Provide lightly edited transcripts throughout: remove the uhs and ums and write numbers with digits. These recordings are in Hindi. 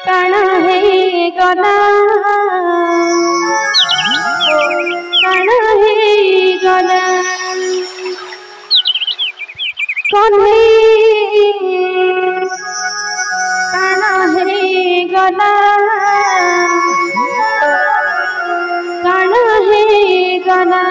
काना है गला काना है गला कन्हे काना है गला काना है गला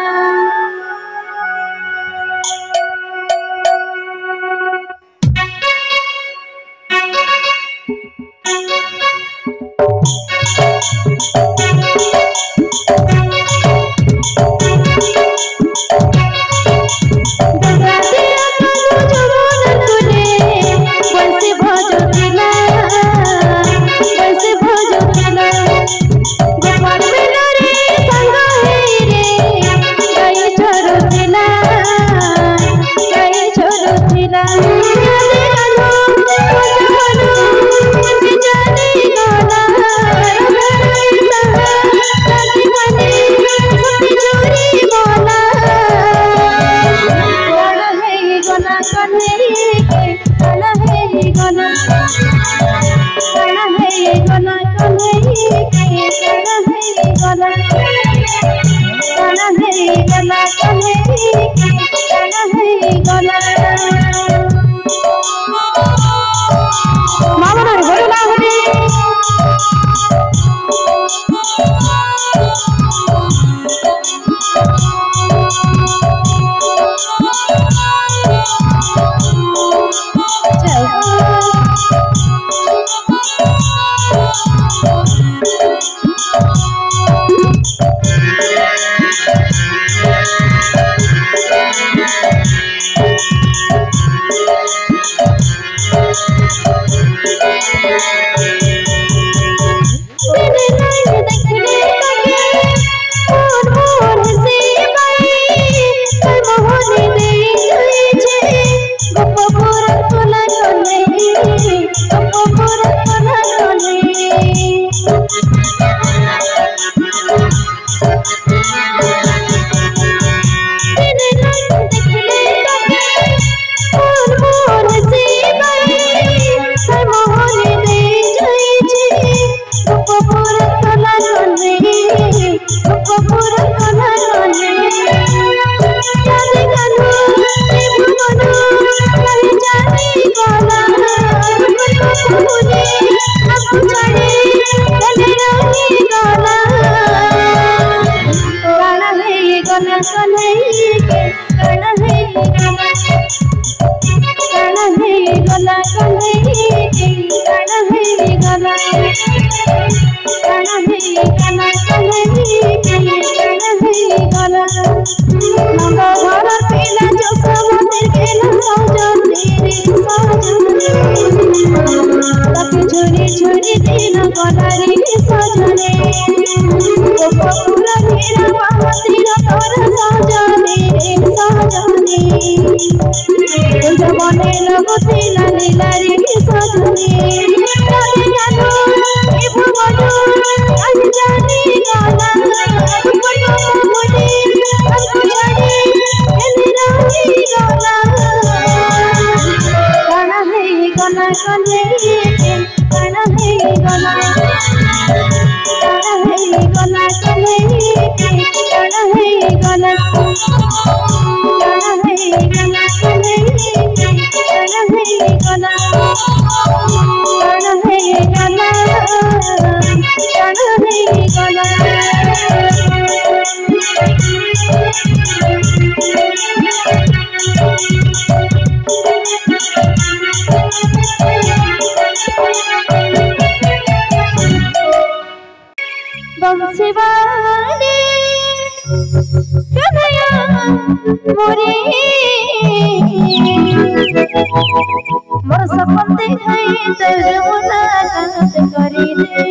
मोर सपन दिखाई तेरे मुलाकात करी दे,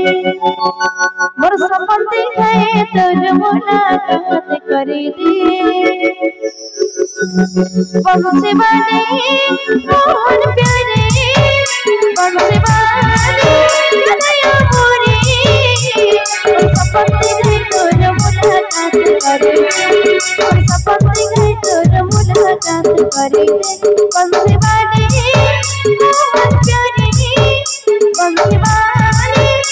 मोर सपन दिखाई तेरे मुलाकात करी दे। बंसी वाले मोहन प्यारे, बंसी वाले कन्हैया मोरे, मोर सपन दिखाई तेरे मुलाकात करी दे, मोर सपन दिखाई तेरे मुलाकात करी दे। बंसी वाले मोहन प्यारे, बंसी वाले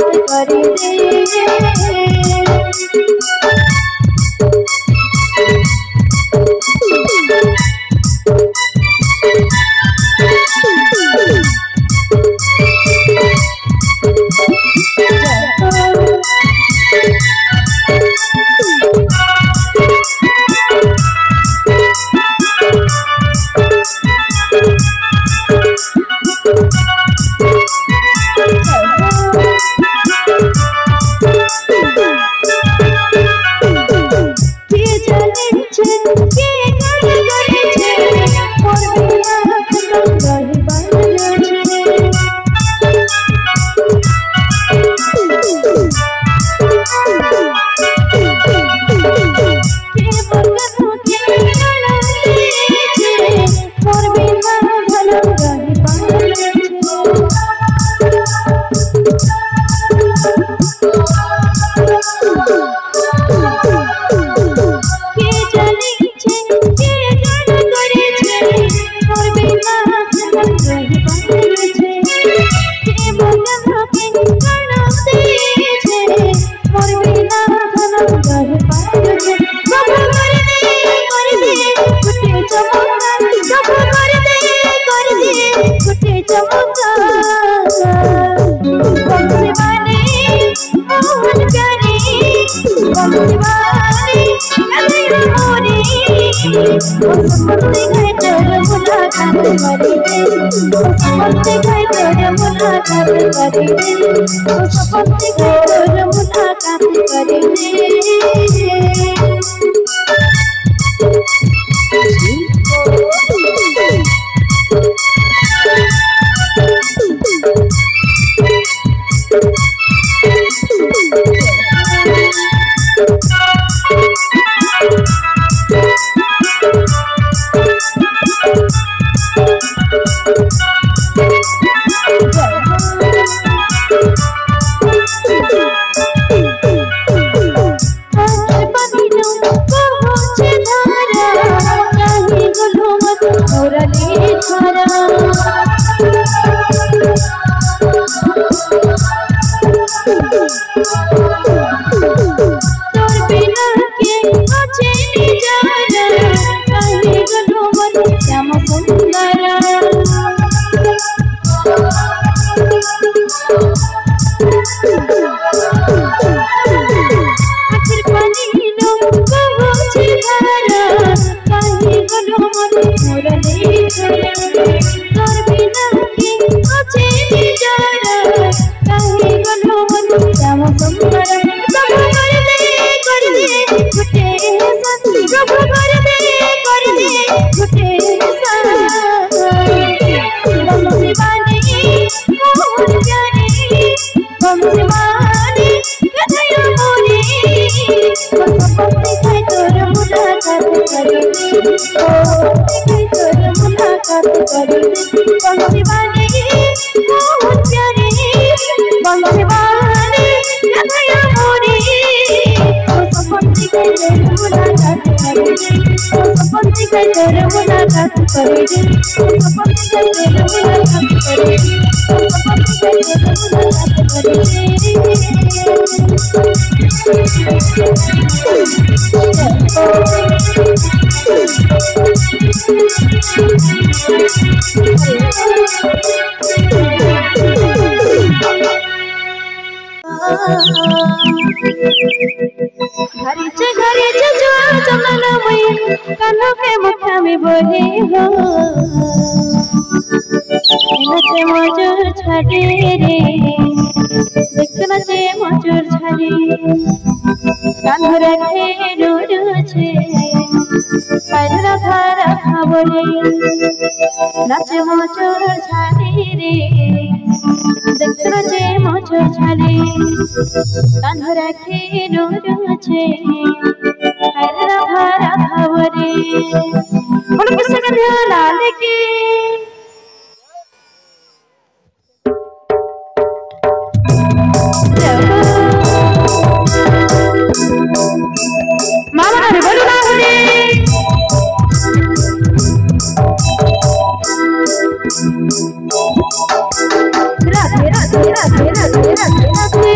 मुलाकात करी घरे जो चंदन मई कानों के मुठा में बोले हो नचे मजूर छाड़े रे देख नचे मजूर छाड़े कान रखे डोर छे पैरा धारा खाबरे नचे मजूर छाड़े रे देख नचे मजूर छाड़े कान रखे डोर छे पैरा धारा खाबरे बोल किसे का ध्यान लेके मामा रे बोलो ना रे राधे राधे राधे राधे राधे राधे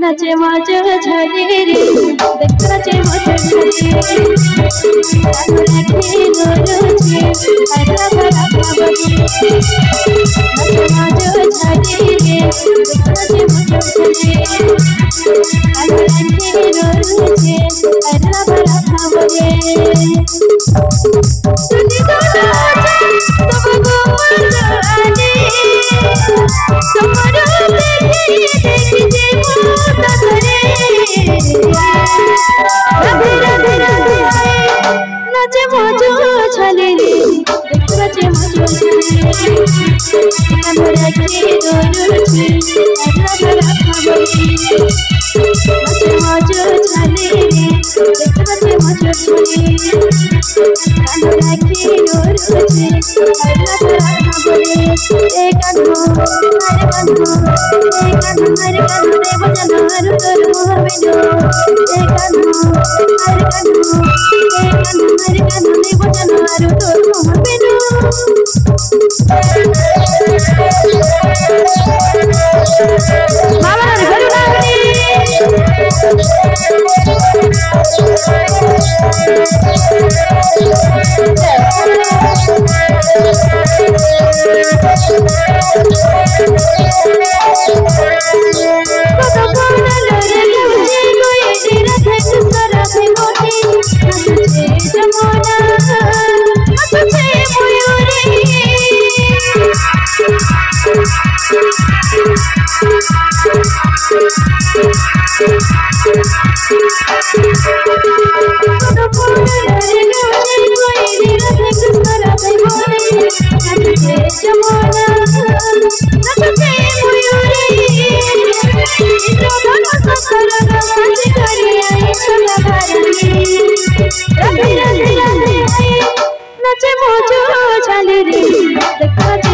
नाचे माझ झाले रे नाचे माझ झाले नाचे माझ झाले रे नाचे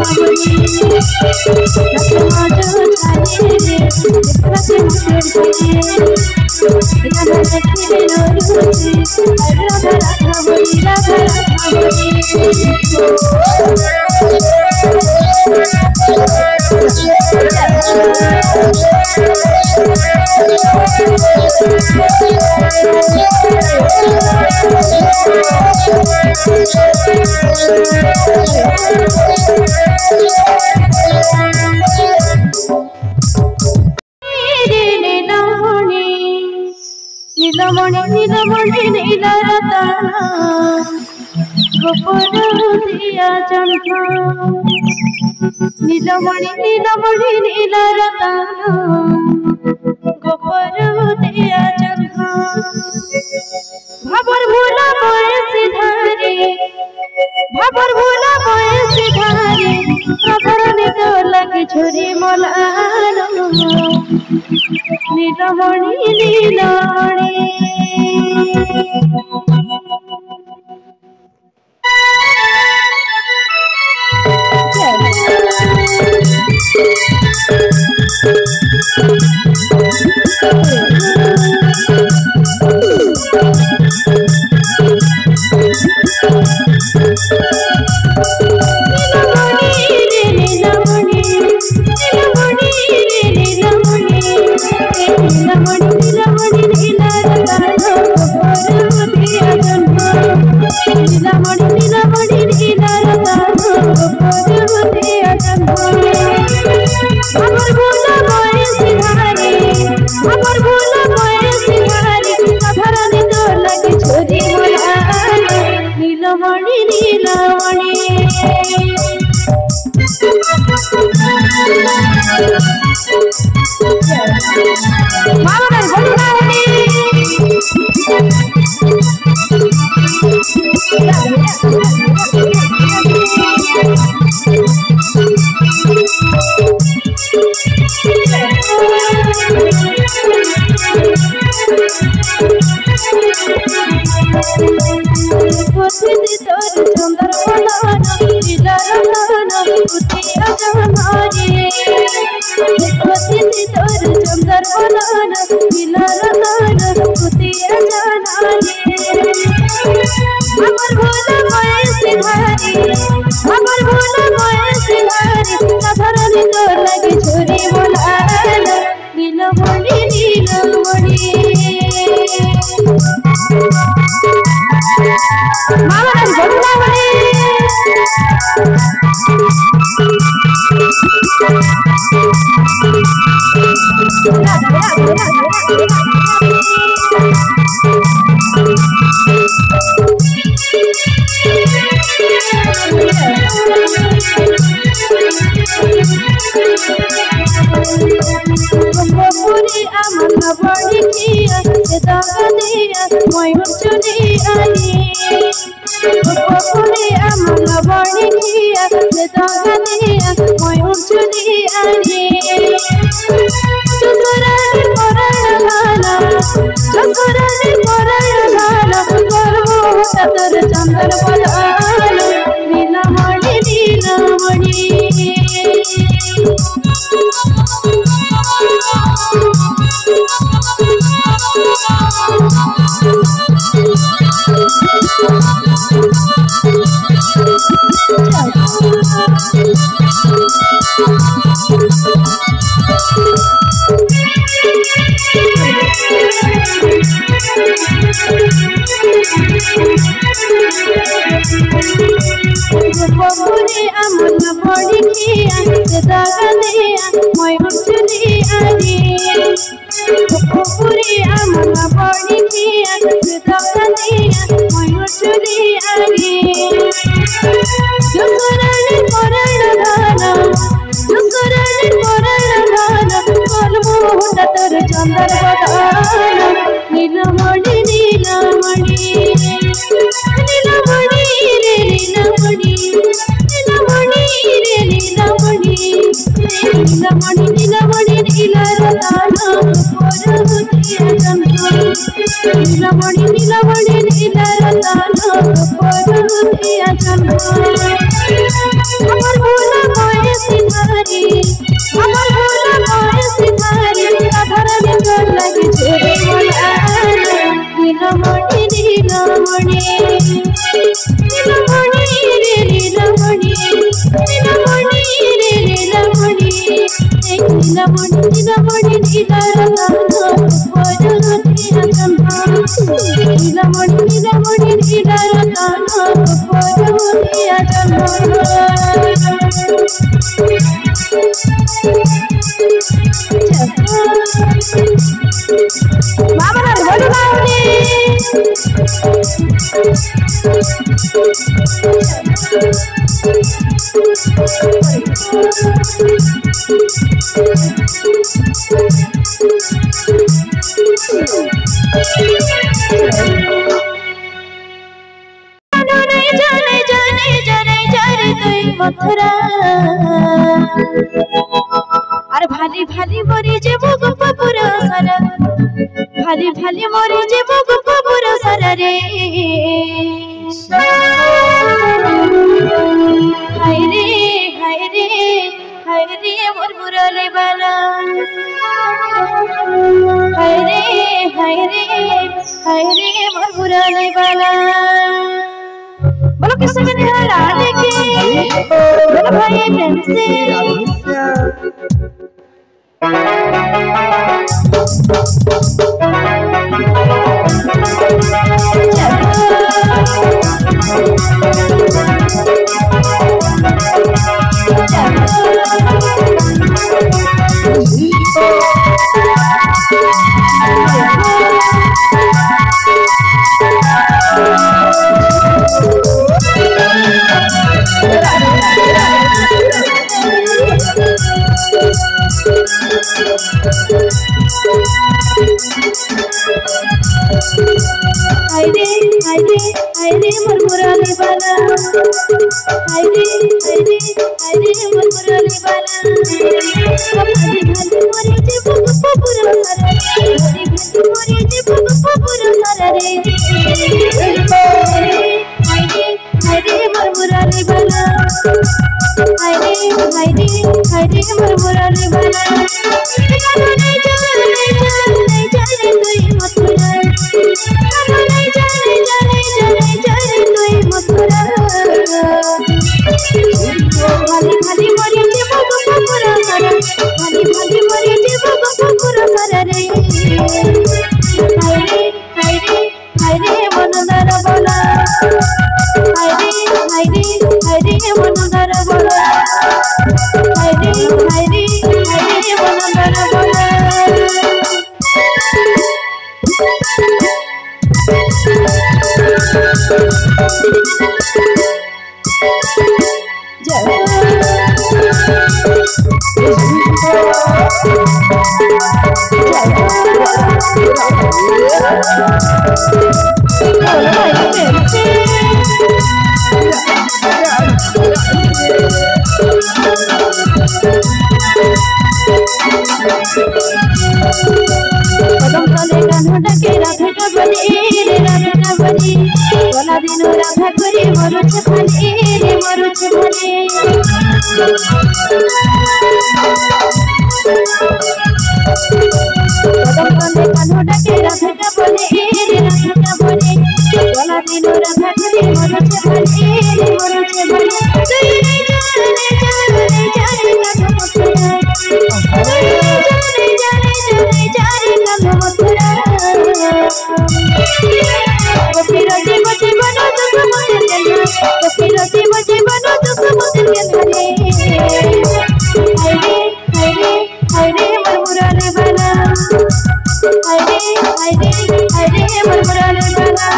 I नीलमणि नीलमणि नीलरतन गोपर दिया चंपा नीलमणि नीलमणि नीलरतन गोपर दिया चंपा भाबर भूला बयस धारे भाबर भूला बयस धारे प्रभरने तो लगे छोरी मोलानो नीलमणि नीलमणि नीलमणि नीलमणि रे नीलमणि नीलमणि रे नीलमणि नीलमणि नीलमणि नीलरतन परुथिया चंद्र नीलमणि नीलमणि नीलरतन परुथिया चंद्र मामला बोलो बावली जाने जाने जाने जाने तुई मथुरा अरे भाली भाली मरी जे गोपपुर सारा भाली भाली मरी जे गोपपुर सारा रे हाय रे हाय रे हाय रे मोर मुरली बाला हाय रे हाय रे हाय रे मोर मुरली बाला बोलो किसने निहारा देखे बोलो भाई प्रेम से हाय रे मोर मुरली बाला हाय रे मोर मुरली बाला भाली भाली मरी जे गोपपुर सारा भाली भाली मरी जे गोपपुर सारा रे हाय रे मोर मुरली बाला हाय रे मोर मुरली बाला नहीं जाने तुई मथुरा नहीं जाने तुई मथुरा भाली भाली मरी जे गोपपुर सारा भाली भाली मरी जे गोपपुर सारा रे हाय रे मनोदर बोला हाय रे मनोदर बोला हाय रे मनोदर बोला गला दिन राधा करे मरुछ भाले रे मरुछ भाले कदम तले कान्हो डाके राधा बोले रे राधा बोले गला दिन राधा करे मरुछ भाले रे मरुछ भाले जाने कान्हो मथुरा जाने कान्हो मथुरा गोपीर जीव जीवन तो समुद्र गेला गोपीर जीव जीवन तो समुद्र गेला हाय रे मोर मुरली बाला हाय रे मोर मुरली बाला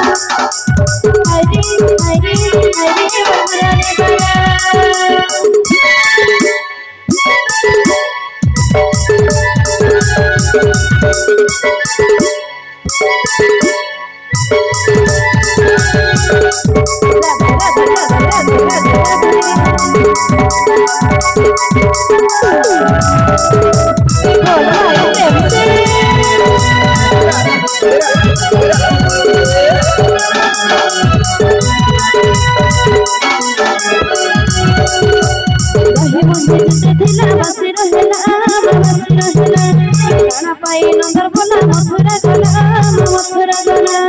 हाय रे मोर मुरली बाला मथुरा गला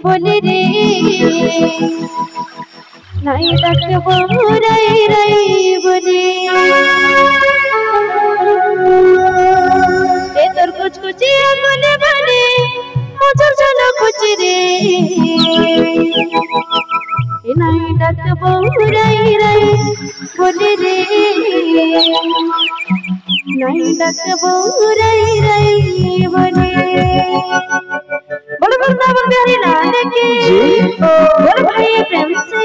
बोले रे नहीं तक रई रई बोले ए तोर कुछ कुछ बोले बोले मुझे चलो कुछ रे नहीं तक रई रई बोले रे नहीं तक रई रई बोले बोलो वृंदावन बिहारी लाल की बोलो भाई प्रेम से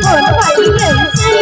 बोल भाई कैसे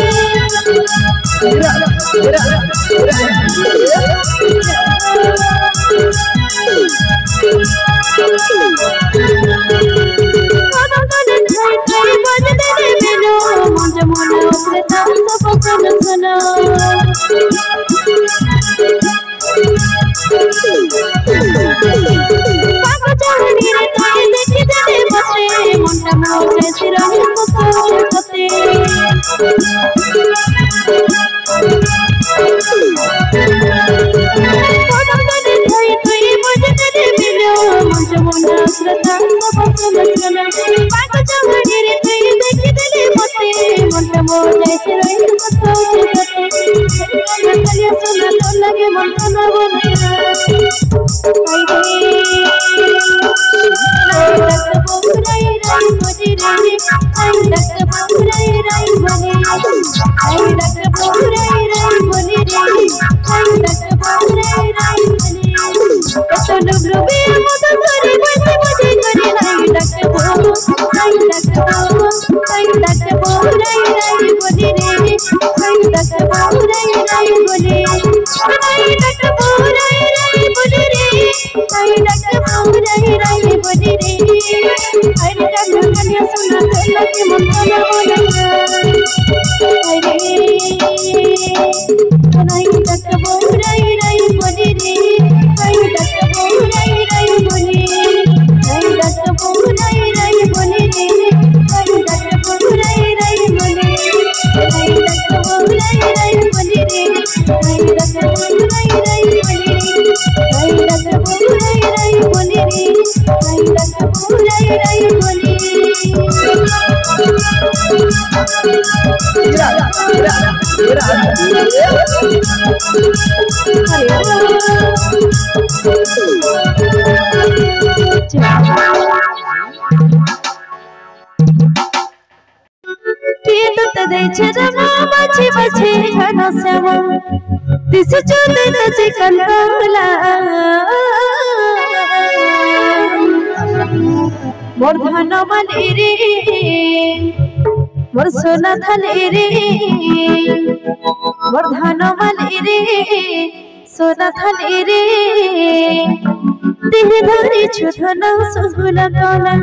मोर धन माले रे मोर सोना थाले रे मोर धन माले रे सोना थाले रे देह धरी छुधन सुगुला गला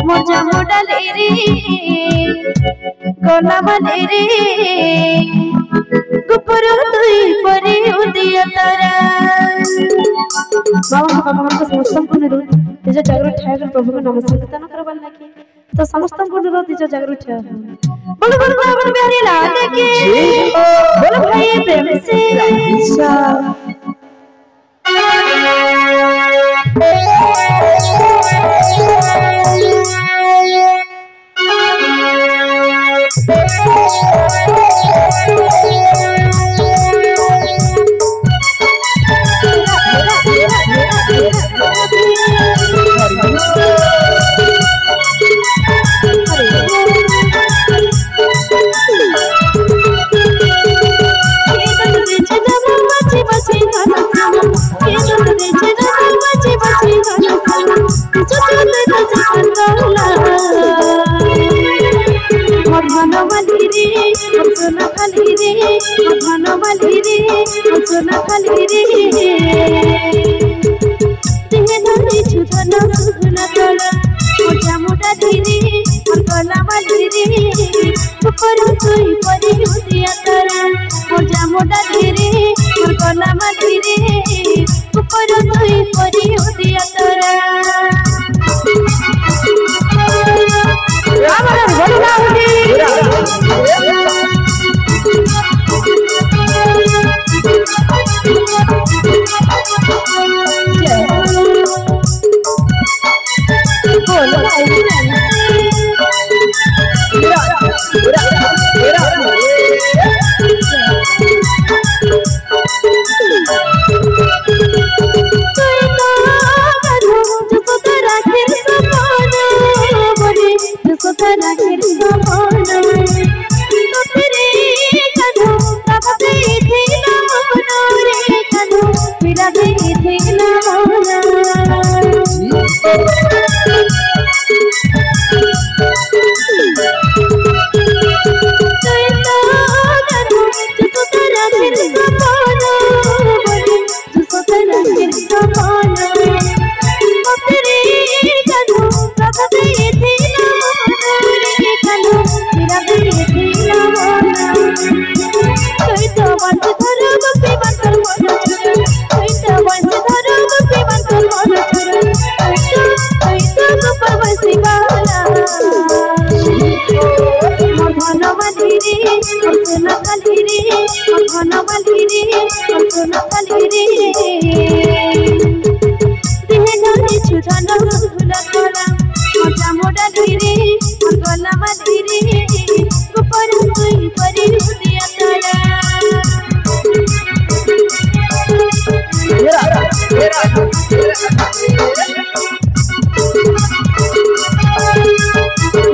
मोजा मोडाले रे गला माले रे गुपर दुई परे उदिया तारा बाबा भगवान को समस्त को निज जागृत ठाकर प्रभु को नमस्कार कीर्तन करबा लागी तो समस्त को निज जागृत ठाय बोल बोल बाबा बिहारी लाल के बोल भाई प्रेम से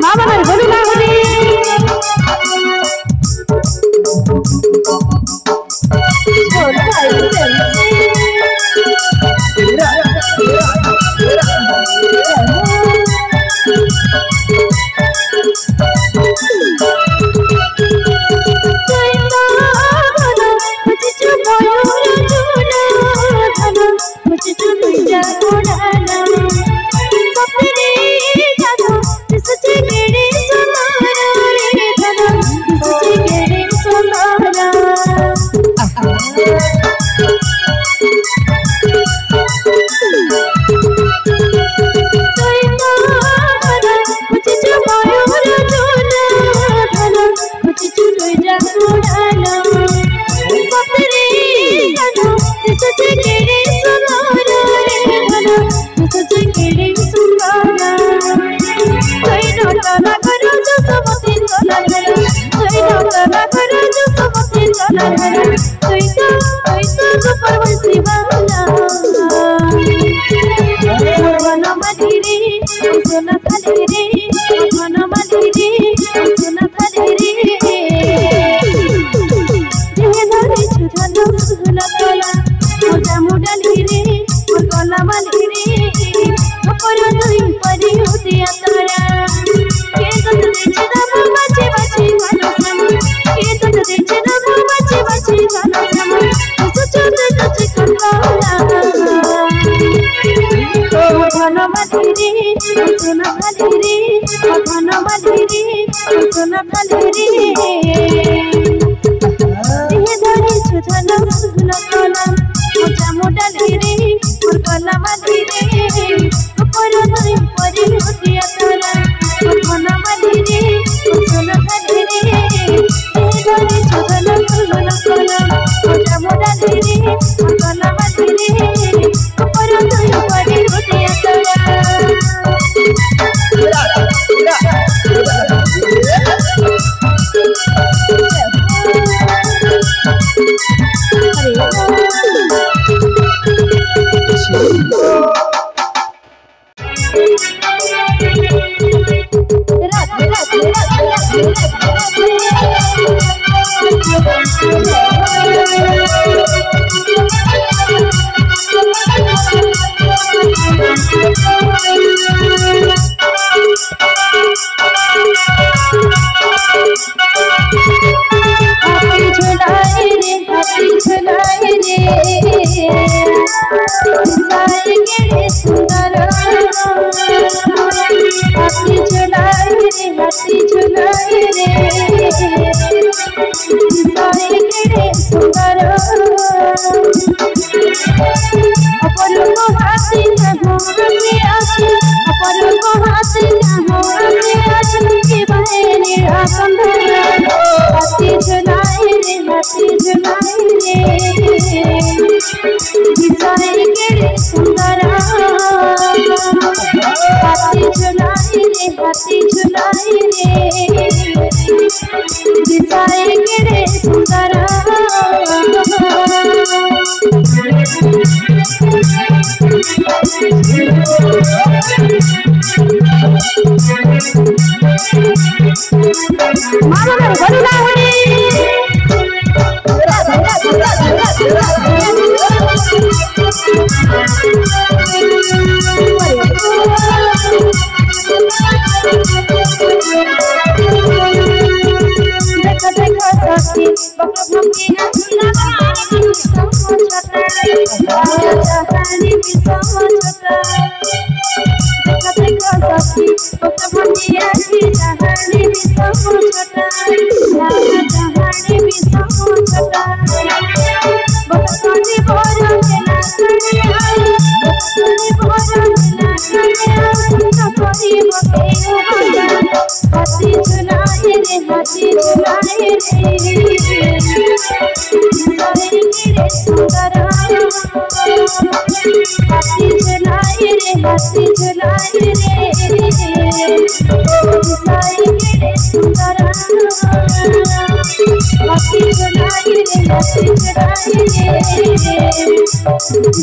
মামার গরু লাউরি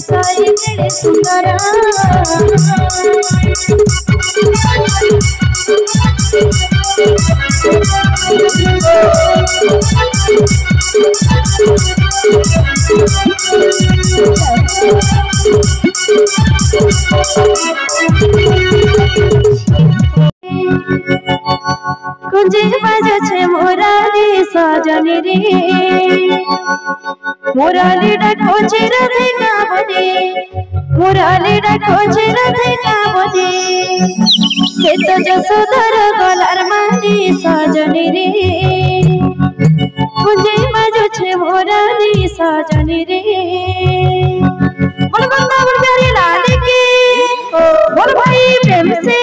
साई केड़े सुंदरा कुंजे बाजे मोराली सजनी रे मुराली खोजे राधे काबने मुराली खोजे राधे काबने से तो जसोदर गलार माली सजनी रे कुंजे बाजे मोराली सजनी रे बोल बंदा बोल प्यारी लाल की बोल भाई प्रेम से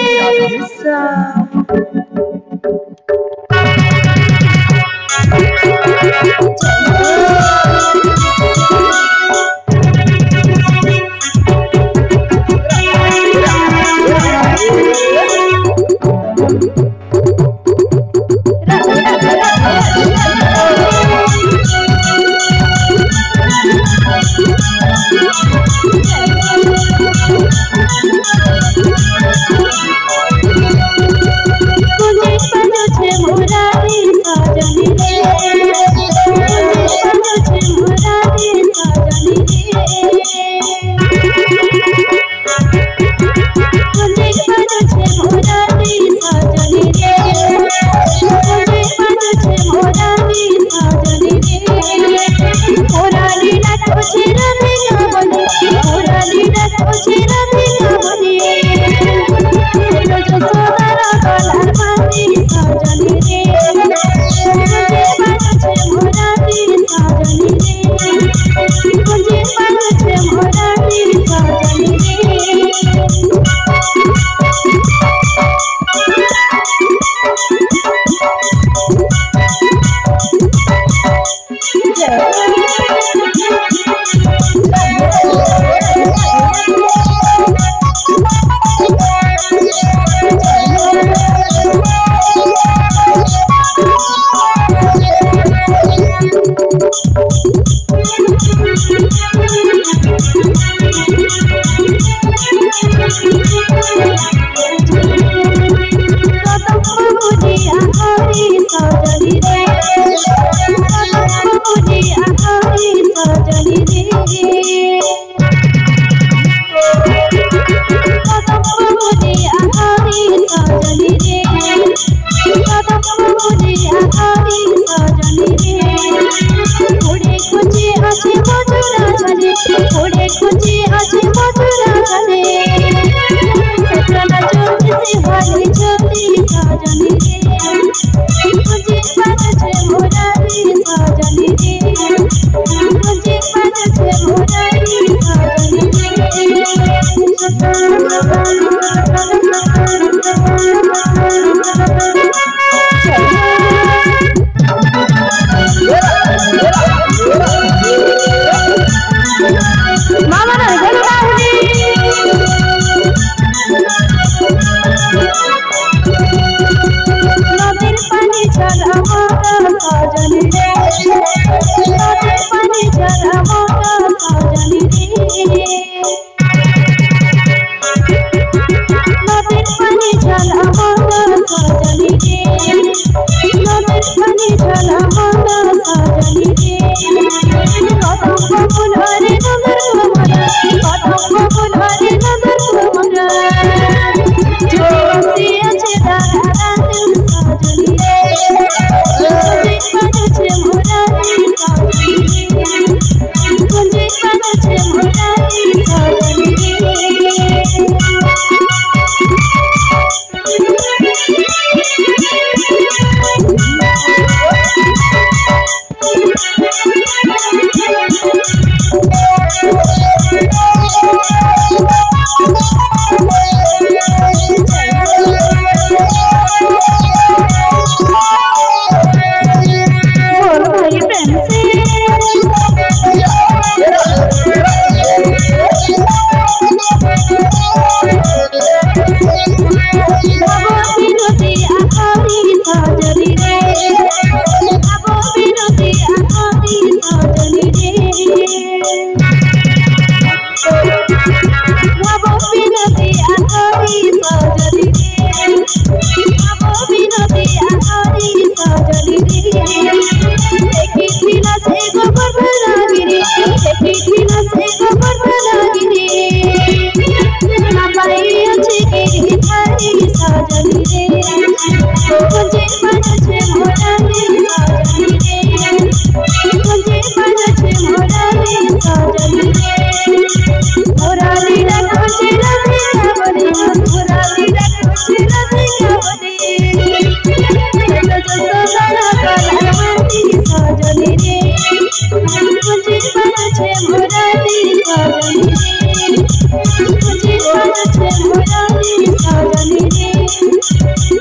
तुझे बाजे मोरा दिल साजनी रे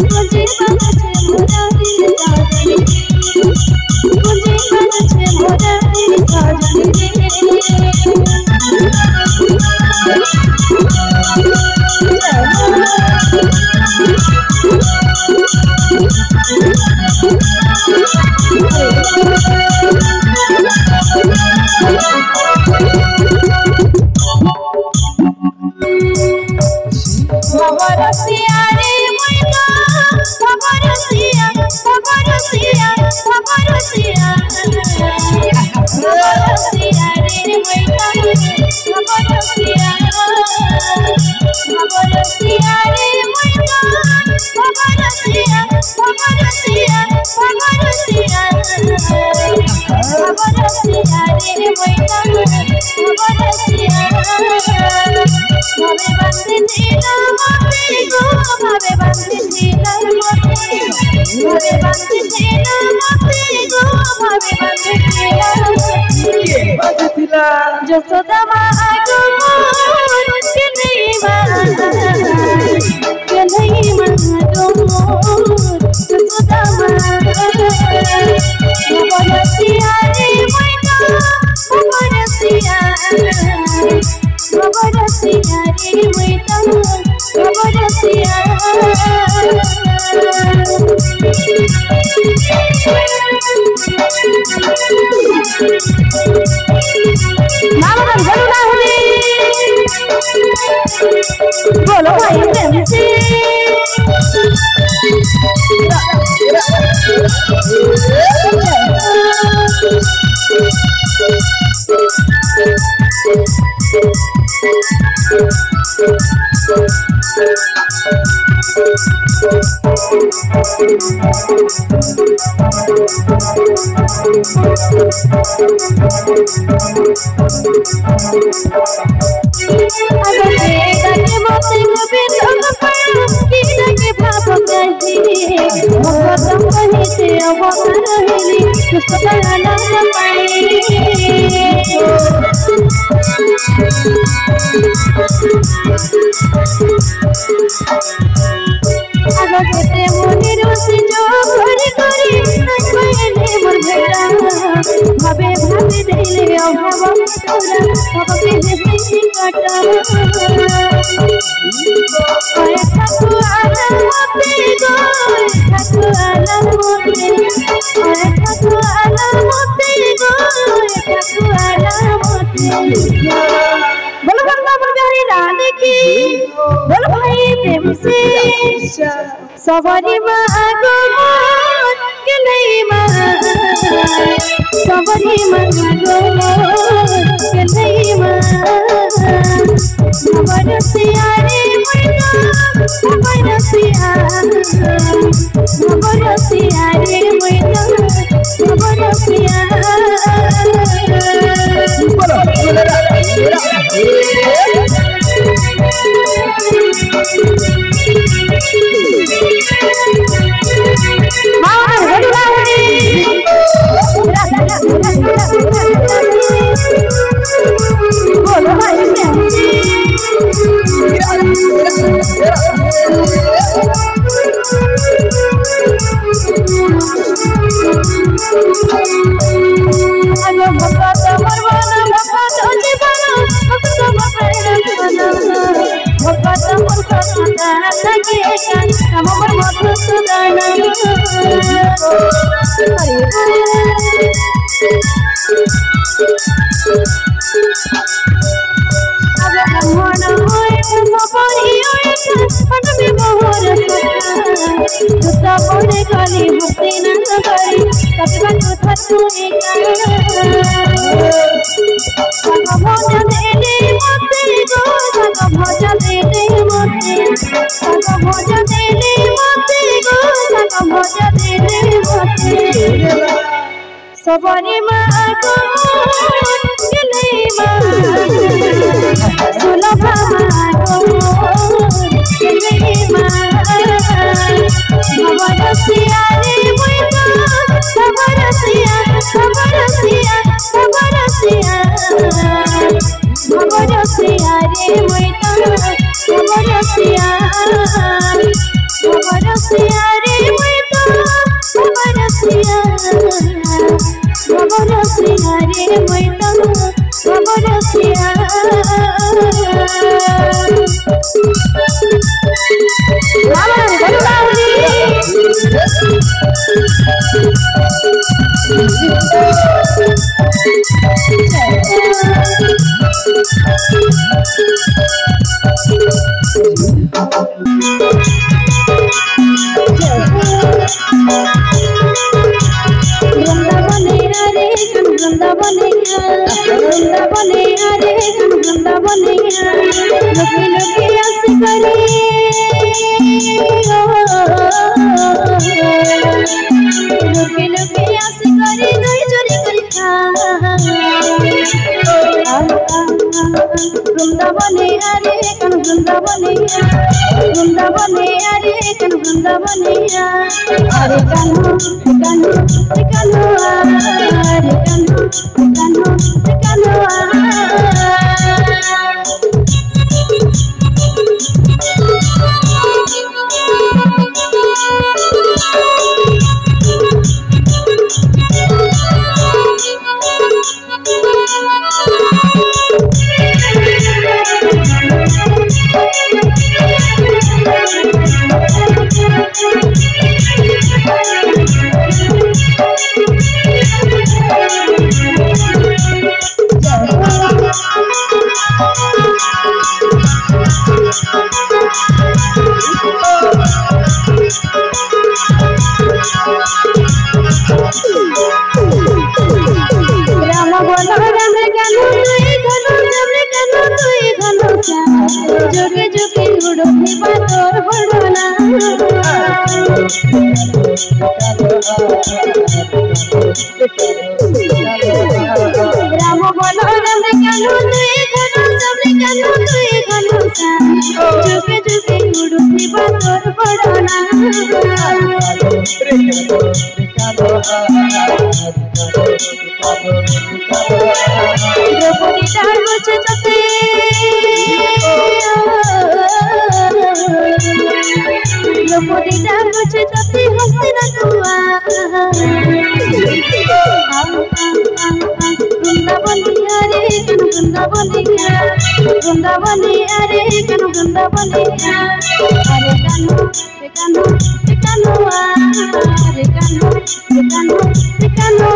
तुझे बाजे मोरा दिल साजनी तुझे बाजे मोरा दिल साजनी Babarasiya re moita, babarasiya, babarasiya, babarasiya, babarasiya re moita, babarasiya, babarasiya re moita, babarasiya, babarasiya, babarasiya, babarasiya re moita, babarasiya. Bhabe bande dila mate go, bhabe bande dila mate, bhabe bande dila mate go, bhabe bande dila mate. Bande dila. Jasoda ma ago mor, ke nahi ma ago mor, jasoda ma. Babarasiya re moita, babarasiya. Babarasiya re moita, babarasiya. Mama boलो ना होने, बोलो भाई प्रेम से. अगर बेटा के मोते कभी तब पड़ा कि लगे पाप कहीं मोहब्बत कहीं से अब रहेली कुछ पता ना पाए अगर बेटे मोनी रोसी जो घरे घरे नखले मोर भेड़ा भावे भावे देले अभाव तोरा भावे हेसी काटा ओए ठकुआला मोते गो ठकुआला मोते ओए ठकुआला मोते गो ठकुआला मोते बोलो बंदा बंगारी रानी की बोलो भाई प्रेम से सवारी माँ आगो मोर के नहीं माँ सवारी माँ आगो मोर के नहीं माँ बाबरसिया रे मोइता बाबरसिया बाबरसिया रे मोइता बाबरसिया बोलो भाई अनो भगत मरवाना भगत जीवना भगत मरवाना भगत मरवाना लगे कान हम मत सुदाना अगर ब्रह्मण होए सपरी होए मन में मोहर सता पड़े काली भक्ति न करी कभी बात थतु एका संग भोज देले मते गो संग भोज देले मते संग भोज देले मते गो संग भोज देले मते सपरी माँ को गले माँ सुलभा माँ को गले माँ बाबरसिया रे मोइता बाबरसिया बाबरसिया बाबरसिया बाबरसिया रे मोइता वृंदावने रे वृंदावने वृंदावने रे वृंदावने लोके लोके आस करे लोके लोके आस करे दई चोरी कर खा वृंदावने रे वृंदावने वृंदावने रे वृंदावने अरे कान्हा कान्हा कान्हा अरे कान्हा कान्हा कान्हा जोगे जोगे उड़ोगे बातोर बड़ोना राम बोलो राम कानो तुई घनो सबले कानो तुई घनो सा जोगे जोगे उड़ोगे बातोर बड़ोना द्रौपदी डाल मुझे जते द्रौपदी डाल मुझे जते हंसते न दुआ वृंदावनिया रे वृंदावनिया वृंदावनिया रे वृंदावनिया अरे कान्हा रे कान्हा रे कान्हा रे कान्हा रे कान्हा रे कान्हा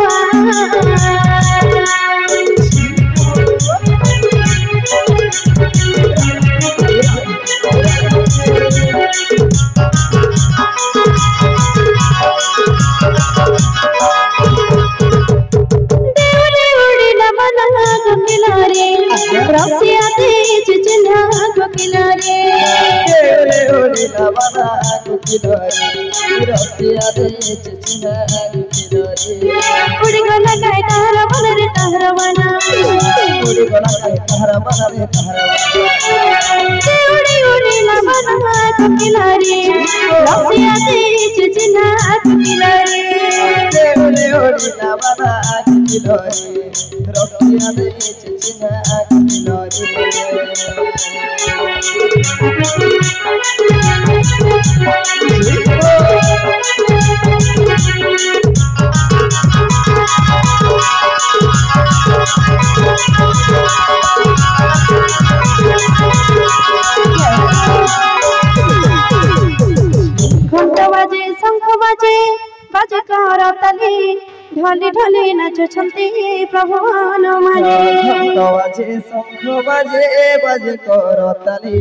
रसिया तेज चिन्हा कोकिला रे ओरे नवना कोकिला रे रसिया तेज चिन्हा कोकिला रे उड़ी गला गाय तारा बन रे तारा बना उड़ी गला गाय तारा बन रे तारा बना उड़ी उड़ी नवना कोकिला रे रसिया तेज चिन्हा कोकिला रे ओरे नवना कोकिला रे रसिया तेज चिन्हा कोकिला रे घंटा बाजे शंख बाजे बाजे करताली ढोली ढोली नाचुछंती प्रभु हनुमाने घंटा बाजे शंख बाजे बाजे करताली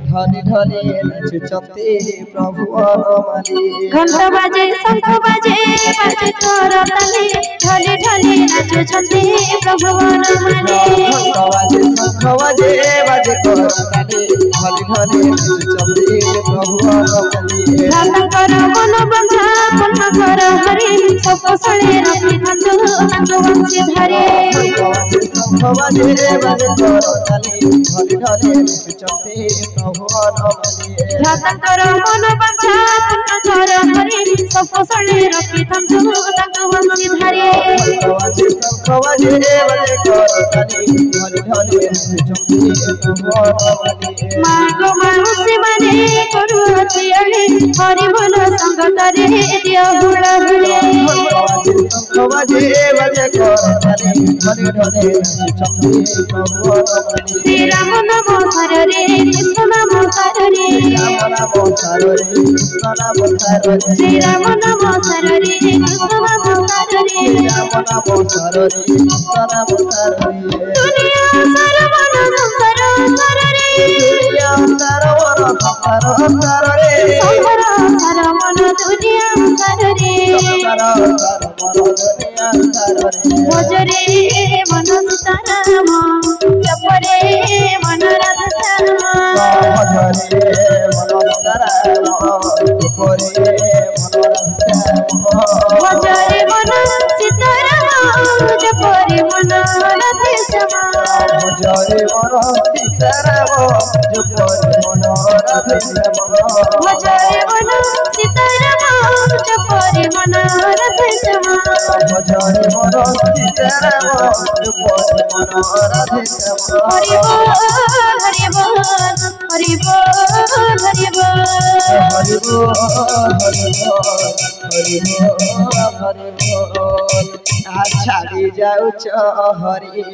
ढोली ढोली नाचुछंती प्रभु हनुमाने घंटा बाजे शंख बाजे बाजे करताली ढोली ढोली नाचुछंती प्रभु हनुमाने घंटा बाजे शंख बाजे बाजे करताली ढोली ढोली नाचुछंती प्रभु हनुमाने रामकर मन बंधा मन कर हरि सब सळे रखि धंधु धंधु वंशी धरे शंख बाजे बाजे करताली ढोली ढोली नाचुछंती प्रभु हनुमाने रामकर मन बंधा मन कर हरि सब सळे रखि धंधु धंधु वंशी धरे शंख बाजे बाजे करताली ढोली ढोली नाचुछंती प्रभु हनुमाने मागो मानुषी माने करू अतिअले हरि मन संगतरे दियो हुला हुले शंख बाजे बाजे करताली ढोली ढोली नाचुछंती प्रभु हनुमाने श्री राम नाम सारे कृष्ण नाम सारे राम नाम सारे कृष्ण नाम सारे श्री राम नाम सारे कृष्ण नाम सारे राम नाम सारे कृष्ण नाम सारे दुनिया सारा मन संसार सारे दुनिया सारा मन ସଂସାର ସାରରେ ସଂସାର ସାର ମନ ଦୁନିଆ ସାରରେ ଭଜରେ ମନ ସୀତାରାମ ଜପରେ ମନ ରାଧା ଶ୍ୟାମ ଭଜରେ ମନ ସୀତାରାମ ଜପରେ ମନ ରାଧା ଶ୍ୟାମ ଜରେ ମନ ସୀତାରାମ ଜପରେ ମନ ରାଧେ ଶ୍ୟାମ ଭଜରେ ମନ ସୀତାରାମ ଜପରେ ମନ ରାଧା ଶ୍ୟାମ ଜରେ ମନ ସୀତାରାମ ଜପରେ ମନ ରାଧେ ଶ୍ୟାମ ହରି ବୋଲ ହରି ବୋଲ ହରି ବୋଲ ହରି ବୋଲ ହରି ବୋଲ ହରି ବୋଲ ହରି ବୋଲ ଛାଡ଼ି ଯାଉଛ ହରି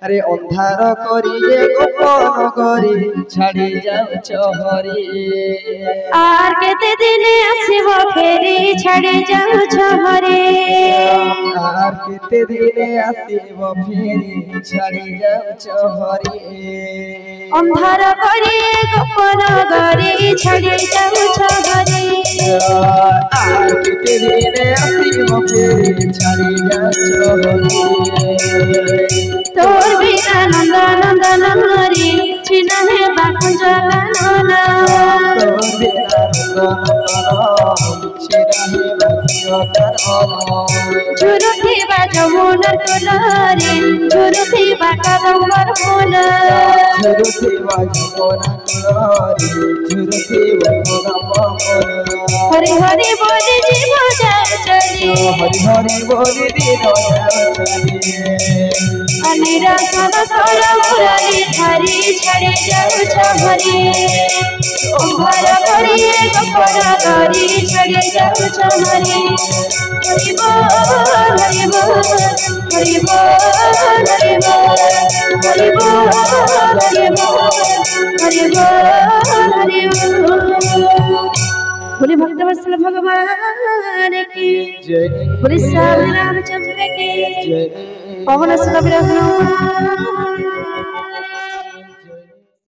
আরে অন্ধার করিয়ে গোপন করি ছাড়ি যাচ্ছ হরি আর কেতে দিনে আসিব ফেরি ছাড়ি যাচ্ছ হরি আর কেতে দিনে আসিব ফেরি ছাড়ি যাচ্ছ হরি অন্ধার করিয়ে গোপন করি ছাড়ি যাচ্ছ হরি আর কেতে দিনে আসিব ফেরি ছাড়ি যাচ্ছ হরি তোর বিনা নন্দন নন্দন হরি চিনা হে বাকুঞ্জ কানন তোর বিনা নন্দন চিনা হে বাকুঞ্জ কানন ঝুরুথিবা যমুনার কুলরে ঝুরুথিবা কদম্বর ফুল ঝুরুথিবা যমুনার কুলরে ঝুরুথিবা কদম্বর ফুল হরি হরি বলি জীব যাও চলি হরি হরি বলি দিন যাও চলি অনিরাসন কর মুরলি ধরি ছাড়ি যাউছ হরি অম্বর করিয়ে গোপন করি ছাড়ি যাউছ হরি হরি বল হরি বল হরি বল হরি বল হরি বল হরি বল হরি বল হরি বল बोले भक्त वत्सल भगवान की जय बोले श्याम रामचंद्र की जय पवन सुत बिरह